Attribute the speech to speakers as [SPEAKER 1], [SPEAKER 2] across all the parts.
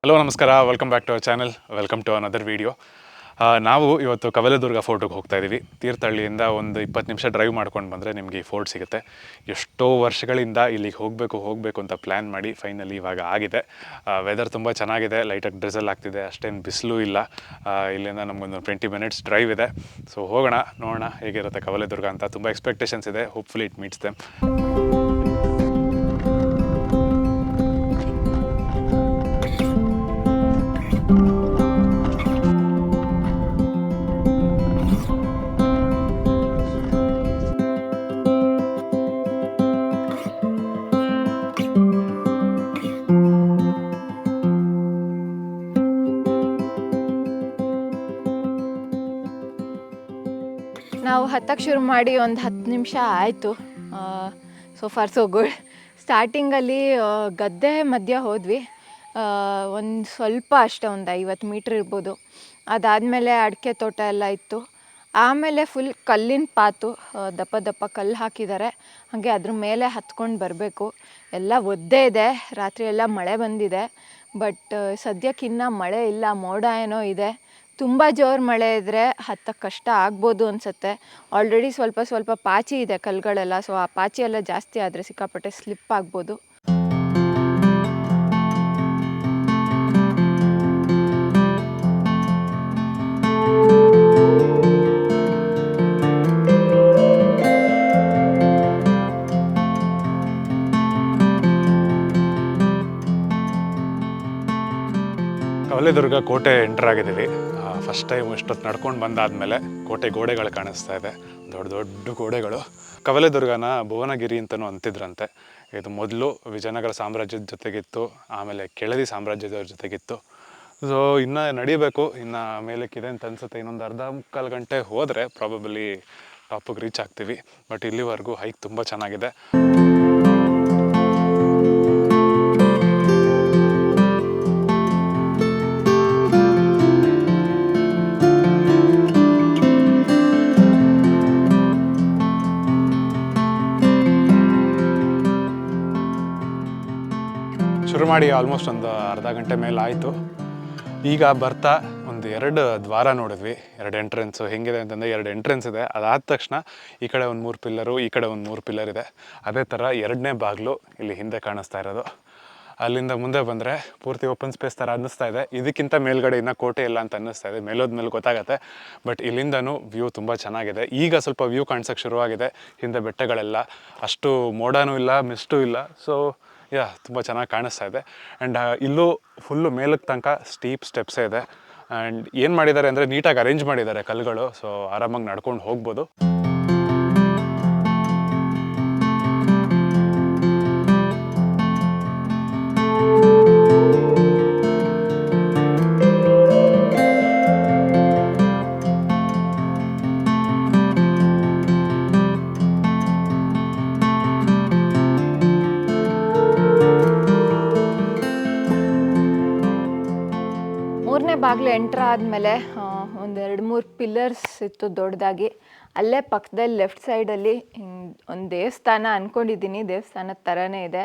[SPEAKER 1] Hello ನಮಸ್ಕಾರ, welcome back to our channel, welcome to another video. ನಾವು ಇವತ್ತು ಕವಲೇದುರ್ಗ ಫೋರ್ಟ್ಗೆ ಹೋಗ್ತಾ ಇದ್ದೀವಿ. ತೀರ್ಥಹಳ್ಳಿಯಿಂದ ಒಂದು 20 ನಿಮಿಷ ಡ್ರೈವ್ ಮಾಡ್ಕೊಂಡು ಬಂದರೆ ನಿಮಗೆ ಈ ಫೋರ್ಟ್ ಸಿಗುತ್ತೆ. ಎಷ್ಟೋ ವರ್ಷಗಳಿಂದ ಇಲ್ಲಿಗೆ ಹೋಗಬೇಕು ಅಂತ ಪ್ಲ್ಯಾನ್ ಮಾಡಿ ಫೈನಲಿ ಇವಾಗ ಆಗಿದೆ. ವೆದರ್ ತುಂಬ ಚೆನ್ನಾಗಿದೆ, ಲೈಟಾಗಿ ಡ್ರಿಸಲ್ ಆಗ್ತಿದೆ, ಅಷ್ಟೇನು ಬಿಸಿಲು ಇಲ್ಲ. ಇಲ್ಲಿಂದ ನಮಗೊಂದು 20 ಮಿನಿಟ್ಸ್ ಡ್ರೈವ್ ಇದೆ. ಸೊ ಹೋಗೋಣ, ನೋಡೋಣ ಹೇಗಿರುತ್ತೆ ಕವಲೇದುರ್ಗ ಅಂತ. ತುಂಬ ಎಕ್ಸ್ಪೆಕ್ಟೇಷನ್ಸ್ ಇದೆ, ಹೋಪ್ಫುಲಿ ಇಟ್ ಮೀಟ್ಸ್ ದೆಮ್.
[SPEAKER 2] ನಾವು ಹತ್ತಕ್ಕೆ ಶುರು ಮಾಡಿ ಒಂದು 10 ನಿಮಿಷ ಆಯಿತು. So for so good. ಸ್ಟಾರ್ಟಿಂಗಲ್ಲಿ ಗದ್ದೆ ಮಧ್ಯ ಹೋದ್ವಿ, ಒಂದು ಸ್ವಲ್ಪ ಅಷ್ಟೇ, ಒಂದು 50 ಮೀಟ್ರ್ ಇರ್ಬೋದು. ಅದಾದಮೇಲೆ ಅಡಿಕೆ ತೋಟ ಎಲ್ಲ ಇತ್ತು. ಆಮೇಲೆ ಫುಲ್ ಕಲ್ಲಿನ ಪಾತು, ದಪ್ಪ ದಪ್ಪ ಕಲ್ಲು ಹಾಕಿದ್ದಾರೆ, ಹಾಗೆ ಅದ್ರ ಮೇಲೆ ಹತ್ಕೊಂಡು ಬರಬೇಕು. ಎಲ್ಲ ಒದ್ದೆ ಇದೆ, ರಾತ್ರಿ ಎಲ್ಲ ಮಳೆ ಬಂದಿದೆ. ಬಟ್ ಸದ್ಯಕ್ಕಿನ್ನ ಮಳೆ ಇಲ್ಲ, ಮೋಡ ಏನೋ ಇದೆ. ತುಂಬ ಜೋರು ಮಳೆ ಇದ್ದರೆ ಹತ್ತಕ್ಕೆ ಕಷ್ಟ ಆಗ್ಬೋದು ಅನಿಸುತ್ತೆ. ಆಲ್ರೆಡಿ ಸ್ವಲ್ಪ ಪಾಚಿ ಇದೆ ಕಲ್ಲುಗಳೆಲ್ಲ. ಸೊ ಆ ಪಾಚಿ ಎಲ್ಲ ಜಾಸ್ತಿ ಆದರೆ ಸಿಕ್ಕಾಪಟ್ಟೆ ಸ್ಲಿಪ್ ಆಗ್ಬೋದು.
[SPEAKER 1] ಕವಲೇದುರ್ಗ ಕೋಟೆ ಎಂಟರ್ ಆಗಿದ್ದೀವಿ. ಫಸ್ಟ್ ಟೈಮ್ ಇಷ್ಟೊತ್ತು ನಡ್ಕೊಂಡು ಬಂದಾದಮೇಲೆ ಕೋಟೆ ಗೋಡೆಗಳು ಕಾಣಿಸ್ತಾ ಇದೆ, ದೊಡ್ಡ ದೊಡ್ಡ ಗೋಡೆಗಳು. ಕವಲೇದುರ್ಗನ ಭುವನಗಿರಿ ಅಂತಲೂ ಅಂತಿದ್ರಂತೆ. ಇದು ಮೊದಲು ವಿಜಯನಗರ ಸಾಮ್ರಾಜ್ಯದ ಜೊತೆಗಿತ್ತು, ಆಮೇಲೆ ಕೆಳದಿ ಸಾಮ್ರಾಜ್ಯದವ್ರ ಜೊತೆಗಿತ್ತು. ಸೊ ಇನ್ನೂ ನಡಿಬೇಕು, ಇನ್ನು ಮೇಲಕ್ಕಿದೆ ಅಂತ ಅನಿಸುತ್ತೆ. ಇನ್ನೊಂದು ಅರ್ಧ ಮುಕ್ಕಾಲು ಗಂಟೆ ಹೋದರೆ ಪ್ರಾಬಬಲಿ ಟಾಪಿಗೆ ರೀಚ್ ಆಗ್ತೀವಿ. ಬಟ್ ಇಲ್ಲಿವರೆಗೂ ಹೈಕ್ ತುಂಬ ಚೆನ್ನಾಗಿದೆ. ಶುರು ಮಾಡಿ ಆಲ್ಮೋಸ್ಟ್ ಒಂದು ಅರ್ಧ ಗಂಟೆ ಮೇಲೆ ಆಯಿತು. ಈಗ ಬರ್ತಾ ಒಂದು 2 ದ್ವಾರ ನೋಡಿದ್ವಿ, 2 ಎಂಟ್ರೆನ್ಸು. ಹೆಂಗಿದೆ ಅಂತಂದರೆ 2 ಎಂಟ್ರೆನ್ಸ್ ಇದೆ, ಅದಾದ ತಕ್ಷಣ ಈ ಕಡೆ ಒಂದು 3 ಪಿಲ್ಲರು, ಈ ಕಡೆ ಒಂದು 3 ಪಿಲ್ಲರ್ ಇದೆ. ಅದೇ ಥರ 2ನೇ ಬಾಗಿಲು ಇಲ್ಲಿ ಹಿಂದೆ ಕಾಣಿಸ್ತಾ ಇರೋದು. ಅಲ್ಲಿಂದ ಮುಂದೆ ಬಂದರೆ ಪೂರ್ತಿ ಓಪನ್ ಸ್ಪೇಸ್ ಥರ ಅನ್ನಿಸ್ತಾ ಇದೆ. ಇದಕ್ಕಿಂತ ಮೇಲ್ಗಡೆ ಇನ್ನೂ ಕೋಟೆ ಇಲ್ಲ ಅಂತ ಅನ್ನಿಸ್ತಾ ಇದೆ, ಮೇಲೋದ್ಮೇಲೆ ಗೊತ್ತಾಗುತ್ತೆ. ಬಟ್ ಇಲ್ಲಿಂದನೂ ವ್ಯೂ ತುಂಬ ಚೆನ್ನಾಗಿದೆ. ಈಗ ಸ್ವಲ್ಪ ವ್ಯೂ ಕಾಣಿಸೋಕ್ಕೆ ಶುರುವಾಗಿದೆ. ಹಿಂದೆ ಬೆಟ್ಟಗಳೆಲ್ಲ, ಅಷ್ಟು ಮೋಡನೂ ಇಲ್ಲ, ಮಿಸ್ಟೂ ಇಲ್ಲ. ಸೊ ತುಂಬ ಚೆನ್ನಾಗಿ ಕಾಣಿಸ್ತಾ ಇದೆ. ಆ್ಯಂಡ್ ಇಲ್ಲೂ ಫುಲ್ಲು ಮೇಲಕ್ಕೆ ತನಕ ಸ್ಟೀಪ್ ಸ್ಟೆಪ್ಸೇ ಇದೆ. ಆ್ಯಂಡ್ ಏನು ಮಾಡಿದ್ದಾರೆ ಅಂದರೆ ನೀಟಾಗಿ ಅರೇಂಜ್ ಮಾಡಿದ್ದಾರೆ ಕಲ್ಲುಗಳು. ಸೊ ಆರಾಮಾಗಿ ನಡ್ಕೊಂಡು ಹೋಗ್ಬೋದು.
[SPEAKER 2] ಬಾಗಿಲು ಎಂಟ್ರ್ ಆದಮೇಲೆ ಒಂದು 2-3 ಪಿಲ್ಲರ್ಸ್ ಇತ್ತು ದೊಡ್ಡದಾಗಿ. ಅಲ್ಲೇ ಪಕ್ಕದಲ್ಲಿ ಲೆಫ್ಟ್ ಸೈಡಲ್ಲಿ ಒಂದು ದೇವಸ್ಥಾನ ಅಂದ್ಕೊಂಡಿದ್ದೀನಿ, ದೇವಸ್ಥಾನದ ಥರನೇ ಇದೆ.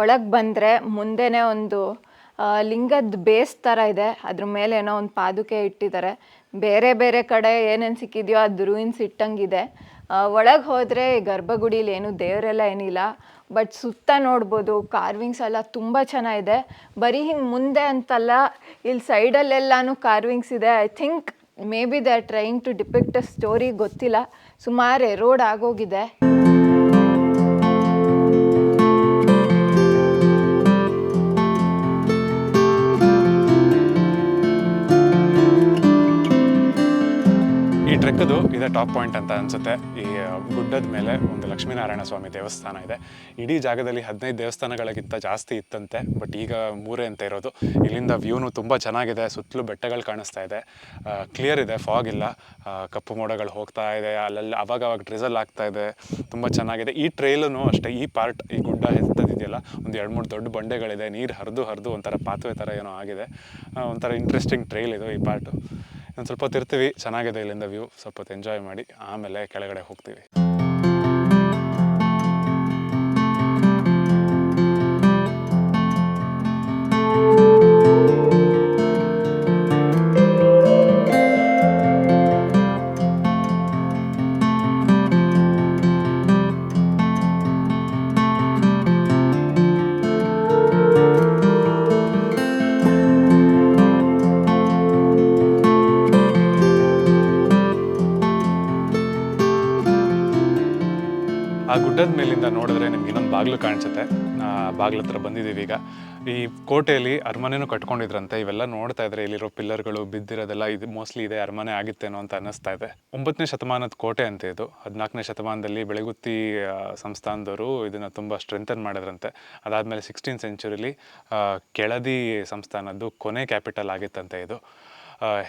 [SPEAKER 2] ಒಳಗೆ ಬಂದರೆ ಮುಂದೆನೇ ಒಂದು ಲಿಂಗದ ಬೇಸ್ ಥರ ಇದೆ, ಅದ್ರ ಮೇಲೆ ಏನೋ ಒಂದು ಪಾದುಕೆ ಇಟ್ಟಿದ್ದಾರೆ. ಬೇರೆ ಬೇರೆ ಕಡೆ ಏನೇನು ಸಿಕ್ಕಿದೆಯೋ ಅದು ರೂಯಿನ್ಸ್ ಇಟ್ಟಂಗಿದೆ. ಒಳಗೆ ಹೋದರೆ ಗರ್ಭಗುಡಿಲಿ ಏನು ದೇವರೆಲ್ಲ ಏನಿಲ್ಲ, ಬಟ್ ಸುತ್ತ ನೋಡ್ಬೋದು ಕಾರ್ವಿಂಗ್ಸ್ ಎಲ್ಲ ತುಂಬ ಚೆನ್ನಾಗಿದೆ. ಬರೀ ಹಿಂಗೆ ಮುಂದೆ ಅಂತಲ್ಲ, ಇಲ್ಲಿ ಸೈಡಲ್ಲೆಲ್ಲನೂ ಕಾರ್ವಿಂಗ್ಸ್ ಇದೆ. I think maybe they are trying to depict a story, ಗೊತ್ತಿಲ್ಲ. ಸುಮಾರು ಎರೋಡ್ ಆಗೋಗಿದೆ.
[SPEAKER 1] ಈ ಟ್ರೆಕ್ಕದು ಇದೇ ಟಾಪ್ ಪಾಯಿಂಟ್ ಅಂತ ಅನಿಸುತ್ತೆ. ಈ ಗುಡ್ಡದ ಮೇಲೆ ಒಂದು ಲಕ್ಷ್ಮೀನಾರಾಯಣ ಸ್ವಾಮಿ ದೇವಸ್ಥಾನ ಇದೆ. ಇಡೀ ಜಾಗದಲ್ಲಿ 15 ದೇವಸ್ಥಾನಗಳಿಗಿಂತ ಜಾಸ್ತಿ ಇತ್ತಂತೆ, ಬಟ್ ಈಗ 3 ಅಂತ ಇರೋದು. ಇಲ್ಲಿಂದ ವ್ಯೂನು ತುಂಬ ಚೆನ್ನಾಗಿದೆ, ಸುತ್ತಲೂ ಬೆಟ್ಟಗಳು ಕಾಣಿಸ್ತಾ ಇದೆ, ಕ್ಲಿಯರ್ ಇದೆ, ಫಾಗ್ ಇಲ್ಲ, ಕಪ್ಪು ಮೋಡಗಳು ಹೋಗ್ತಾ ಇದೆ, ಅಲ್ಲಲ್ಲಿ ಅವಾಗವಾಗ ಡ್ರಿಸಲ್ ಆಗ್ತಾ ಇದೆ, ತುಂಬ ಚೆನ್ನಾಗಿದೆ. ಈ ಟ್ರೈಲೂ ಅಷ್ಟೇ, ಈ ಪಾರ್ಟ್, ಈ ಗುಡ್ಡ ಎತ್ತದಿದೆಯಲ್ಲ, ಒಂದು 2-3 ದೊಡ್ಡ ಬಂಡೆಗಳಿದೆ, ನೀರು ಹರಿದು ಒಂಥರ ಪಾತ್ವೆ ಥರ ಏನೋ ಆಗಿದೆ. ಒಂಥರ ಇಂಟ್ರೆಸ್ಟಿಂಗ್ ಟ್ರೈಲ್ ಇದು ಈ ಪಾರ್ಟು. ಒಂದು ಸ್ವಲ್ಪ ಹೊತ್ತು ಇರ್ತೀವಿ, ಚೆನ್ನಾಗಿದೆ ಇಲ್ಲಿಂದ ವ್ಯೂ, ಸ್ವಲ್ಪ ಹೊತ್ತು ಎಂಜಾಯ್ ಮಾಡಿ ಆಮೇಲೆ ಕೆಳಗಡೆ ಹೋಗ್ತೀವಿ. ಆ ಗುಡ್ಡದ ಮೇಲಿಂದ ನೋಡಿದ್ರೆ ನಿಮ್ಗೆ ಇನ್ನೊಂದು ಬಾಗಿಲು ಕಾಣಿಸುತ್ತೆ. ಬಾಗಿಲ ಹತ್ರ ಬಂದಿದ್ದೀವಿ ಈಗ. ಈ ಕೋಟೆಯಲ್ಲಿ ಅರಮನೆನೂ ಕಟ್ಕೊಂಡಿದ್ರಂತೆ. ಇವೆಲ್ಲ ನೋಡ್ತಾ ಇದ್ರೆ ಇಲ್ಲಿರೋ ಪಿಲ್ಲರ್ಗಳು ಬಿದ್ದಿರೋದೆಲ್ಲ ಇದು ಮೋಸ್ಟ್ಲಿ ಇದೆ ಅರಮನೆ ಆಗಿತ್ತೇನೋ ಅಂತ ಅನ್ನಿಸ್ತಾ ಇದೆ. 9ನೇ ಶತಮಾನದ ಕೋಟೆ ಅಂತ ಇದು. 14ನೇ ಶತಮಾನದಲ್ಲಿ ಬೆಳಗುತ್ತಿ ಸಂಸ್ಥಾನದವರು ಇದನ್ನು ತುಂಬ ಸ್ಟ್ರೆಂಥನ್ ಮಾಡಿದ್ರಂತೆ. ಅದಾದಮೇಲೆ 16th ಸೆಂಚುರಿಲಿ ಕೆಳದಿ ಸಂಸ್ಥಾನದ್ದು ಕೊನೆ ಕ್ಯಾಪಿಟಲ್ ಆಗಿತ್ತಂತೆ ಇದು.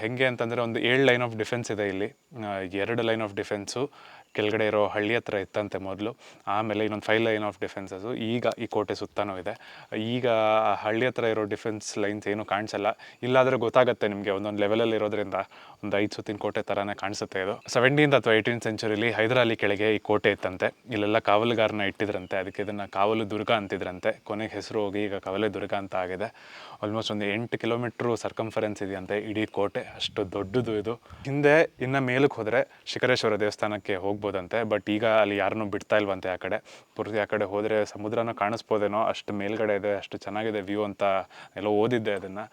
[SPEAKER 1] ಹೇಗೆ ಅಂತಂದರೆ ಒಂದು 7 ಲೈನ್ ಆಫ್ ಡಿಫೆನ್ಸ್ ಇದೆ ಇಲ್ಲಿ. 2 ಲೈನ್ ಆಫ್ ಡಿಫೆನ್ಸು ಕೆಳಗಡೆ ಇರೋ ಹಳ್ಳಿ ಹತ್ರ ಇತ್ತಂತೆ ಮೊದಲು. ಆಮೇಲೆ ಇನ್ನೊಂದು 5 ಲೈನ್ ಆಫ್ ಡಿಫೆನ್ಸಸ್ಸು ಈಗ ಈ ಕೋಟೆ ಸುತ್ತನೂ ಇದೆ. ಈಗ ಹಳ್ಳಿ ಹತ್ರ ಇರೋ ಡಿಫೆನ್ಸ್ ಲೈನ್ಸ್ ಏನೂ ಕಾಣಿಸಲ್ಲ. ಇಲ್ಲಾದರೆ ಗೊತ್ತಾಗುತ್ತೆ ನಿಮಗೆ, ಒಂದೊಂದು ಲೆವೆಲಲ್ಲಿ ಇರೋದ್ರಿಂದ ಒಂದು 5 ಸುತ್ತಿನ ಕೋಟೆ ಥರನೇ ಕಾಣಿಸುತ್ತೆ ಇದು. 17th ಅಥವಾ 18th ಸೆಂಚುರಿಲಿ ಹೈದರಾಲಿ ಕೆಳಗೆ ಈ ಕೋಟೆ ಇತ್ತಂತೆ. ಇಲ್ಲೆಲ್ಲ ಕಾವಲುಗಾರನ ಇಟ್ಟಿದ್ರಂತೆ, ಅದಕ್ಕೆ ಇದನ್ನು ಕಾವಲುದುರ್ಗ ಅಂತಿದ್ರಂತೆ. ಕೊನೆಗೆ ಹೆಸರು ಹೋಗಿ ಈಗ ಕವಲೆದುರ್ಗ ಅಂತ ಆಗಿದೆ. ಆಲ್ಮೋಸ್ಟ್ ಒಂದು 8 ಕಿಲೋಮೀಟ್ರು ಸರ್ಕಂಫರೆನ್ಸ್ ಇದೆಯಂತೆ ಇಡೀ ಕೋಟೆ, ಅಷ್ಟು ದೊಡ್ಡದು ಇದು. ಹಿಂದೆ ಇನ್ನು ಮೇಲಕ್ಕೆ ಹೋದರೆ ಶಿಖರೇಶ್ವರ ದೇವಸ್ಥಾನಕ್ಕೆ ಹೋಗ್ಬೋದಂತೆ, ಬಟ್ ಈಗ ಅಲ್ಲಿ ಯಾರನ್ನೂ ಬಿಡ್ತಾ ಇಲ್ವಂತೆ. ಆ ಕಡೆ ಪೂರ್ತಿ ಆ ಕಡೆ ಹೋದರೆ ಸಮುದ್ರನ ಕಾಣಿಸ್ಬೋದೇನೋ, ಅಷ್ಟು ಮೇಲ್ಗಡೆ ಇದೆ, ಅಷ್ಟು ಚೆನ್ನಾಗಿದೆ ವ್ಯೂ ಅಂತ ಎಲ್ಲೋ ಓದಿದ್ದೆ ಅದನ್ನು.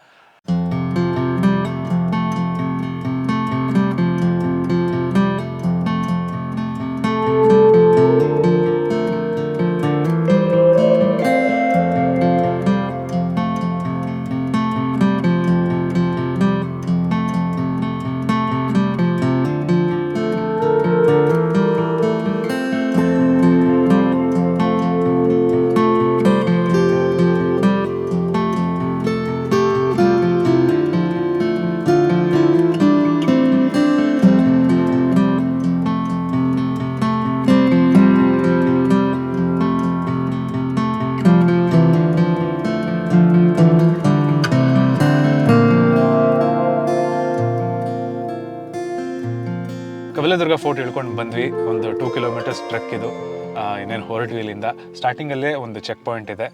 [SPEAKER 1] ಕವಲೆದುರ್ಗ ಫೋರ್ಟ್ ಇಳ್ಕೊಂಡು ಬಂದ್ವಿ. ಒಂದು 2 ಕಿಲೋಮೀಟರ್ಸ್ ಟ್ರೆಕ್ ಇದು. ಇನ್ನೇನು ಹೊರಟ್ವಿ ಇಲ್ಲಿಂದ. ಸ್ಟಾರ್ಟಿಂಗಲ್ಲೇ ಒಂದು ಚೆಕ್ ಪಾಯಿಂಟ್ ಇದೆ.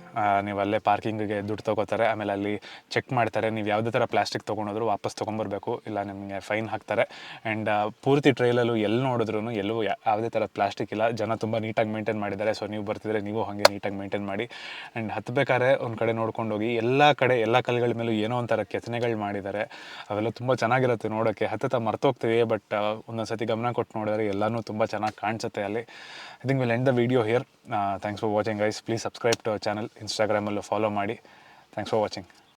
[SPEAKER 1] ನೀವು ಅಲ್ಲೇ ಪಾರ್ಕಿಂಗಿಗೆ ದುಡ್ಡು ತೊಗೋತಾರೆ. ಆಮೇಲೆ ಅಲ್ಲಿ ಚೆಕ್ ಮಾಡ್ತಾರೆ, ನೀವು ಯಾವುದೇ ಥರ ಪ್ಲಾಸ್ಟಿಕ್ ತೊಗೊಂಡೋದ್ರು ವಾಪಸ್ ತೊಗೊಂಬರ್ಬೇಕು, ಇಲ್ಲ ನಿಮಗೆ ಫೈನ್ ಹಾಕ್ತಾರೆ. ಆ್ಯಂಡ್ ಪೂರ್ತಿ ಟ್ರೈಲಲ್ಲೂ ಎಲ್ಲಿ ನೋಡಿದ್ರು ಎಲ್ಲೂ ಯಾವುದೇ ಥರ ಪ್ಲಾಸ್ಟಿಕ್ ಇಲ್ಲ. ಜನ ತುಂಬ ನೀಟಾಗಿ ಮೇಂಟೈನ್ ಮಾಡಿದ್ದಾರೆ. ಸೊ ನೀವು ಬರ್ತಿದ್ರೆ ನೀವು ಹಾಗೆ ನೀಟಾಗಿ ಮೇಂಟೈನ್ ಮಾಡಿ. ಆ್ಯಂಡ್ ಹತ್ತಬೇಕಾದ್ರೆ ಒಂದು ಕಡೆ ನೋಡ್ಕೊಂಡು ಹೋಗಿ. ಎಲ್ಲ ಕಡೆ ಎಲ್ಲ ಕಲ್ಲುಗಳ ಮೇಲೂ ಏನೋ ಒಂಥರ ಕೆತ್ತನೆಗಳು ಮಾಡಿದ್ದಾರೆ. ಅವೆಲ್ಲ ತುಂಬ ಚೆನ್ನಾಗಿರುತ್ತೆ ನೋಡೋಕ್ಕೆ. ಹತ್ತತ್ತ ಮರ್ತೋಗ್ತೀವಿ, ಬಟ್ ಒಂದೊಂದು ಸತಿ ಗಮನ ಕೊಟ್ಟು ನೋಡಿದ್ರೆ ಎಲ್ಲನೂ ತುಂಬ ಚೆನ್ನಾಗಿ ಕಾಣಿಸುತ್ತೆ ಅಲ್ಲಿ. I think will end the video here. Thanks for watching guys. Please subscribe to our channel. ಇನ್ಸ್ಟಾಗ್ರಾಮಲ್ಲೂ ಫಾಲೋ ಮಾಡಿ. Thanks for watching.